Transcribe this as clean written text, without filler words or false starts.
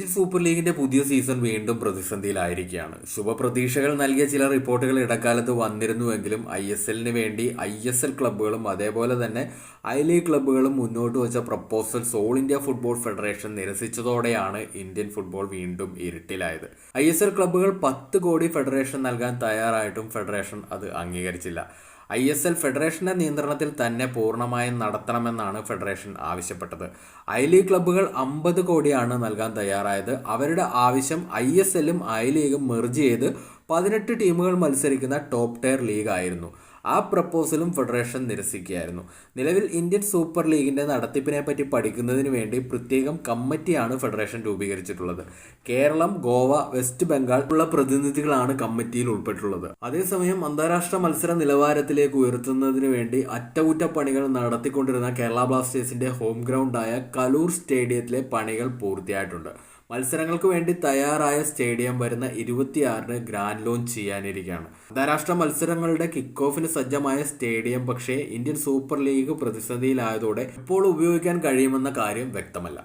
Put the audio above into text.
Indian super ലീഗിന്റെ പുതിയ season വീണ്ടും പ്രതിസന്ധിയിലായിരിക്കുകയാണ്. ശുഭപ്രതീക്ഷകൾ നൽകിയ ചില റിപ്പോർട്ടുകൾ ഇടക്കാലത്ത് വന്നിരുന്നുവെങ്കിലും ISLന് വേണ്ടി ISL ക്ലബ്ബുകളും അതേപോലെ തന്നെ ഐ ലീഗ് ക്ലബ്ബുകളും മുന്നോട്ട് വെച്ച proposals all India football federation നിരസിച്ചതോടെയാണ് ഇന്ത്യൻ ഫുട്ബോൾ വീണ്ടും ഇരുട്ടിലായത്. ISL ക്ലബ്ബുകൾ 10 കോടി ഫെഡറേഷൻ നൽകാൻ തയ്യാറായിട്ടും ഫെഡറേഷൻ അത് അംഗീകരിച്ചില്ല. ISL ഫെഡറേഷന്റെ നിയന്ത്രണത്തിൽ തന്നെ പൂർണ്ണമായും നടത്തണമെന്നാണ് ഫെഡറേഷൻ ആവശ്യപ്പെട്ടത്. ഐ ലീഗ് ക്ലബ്ബുകൾ 50 കോടിയാണ് നൽകാൻ തയ്യാറായത്. അവരുടെ ആവശ്യം ISLും ഐ ലീഗും മെർജ് ചെയ്ത് 18 ടീമുകൾ മത്സരിക്കുന്ന ടോപ്പ് ടയർ ലീഗ് ആയിരുന്നു. ആ പ്രപ്പോസലും ഫെഡറേഷൻ നിരസിക്കുകയായിരുന്നു. നിലവിൽ ഇന്ത്യൻ സൂപ്പർ ലീഗിന്റെ നടത്തിപ്പിനെ പറ്റി പഠിക്കുന്നതിന് വേണ്ടി പ്രത്യേകം കമ്മിറ്റിയാണ് ഫെഡറേഷൻ രൂപീകരിച്ചിട്ടുള്ളത്. കേരളം, ഗോവ, വെസ്റ്റ് ബംഗാൾ ഉള്ള പ്രതിനിധികളാണ് കമ്മിറ്റിയിൽ ഉൾപ്പെട്ടിട്ടുള്ളത്. അതേസമയം അന്താരാഷ്ട്ര മത്സര നിലവാരത്തിലേക്ക് ഉയർത്തുന്നതിന് വേണ്ടി അറ്റകുറ്റപ്പണികൾ നടത്തിക്കൊണ്ടിരുന്ന കേരള ബ്ലാസ്റ്റേഴ്സിന്റെ ഹോം ഗ്രൗണ്ടായ കലൂർ സ്റ്റേഡിയത്തിലെ പണികൾ പൂർത്തിയായിട്ടുണ്ട്. മത്സരങ്ങൾക്ക് വേണ്ടി തയ്യാറായ സ്റ്റേഡിയം വരുന്ന 26-ന് ഗ്രാൻഡ് ലോഞ്ച് ചെയ്യാനിരിക്കുകയാണ്. അന്താരാഷ്ട്ര മത്സരങ്ങളുടെ കിക്ക് ഓഫിന് സജ്ജമായ സ്റ്റേഡിയം പക്ഷേ ഇന്ത്യൻ സൂപ്പർ ലീഗ് പ്രതിസന്ധിയിലായതോടെ ഇപ്പോൾ ഉപയോഗിക്കാൻ കഴിയുമെന്ന കാര്യം വ്യക്തമല്ല.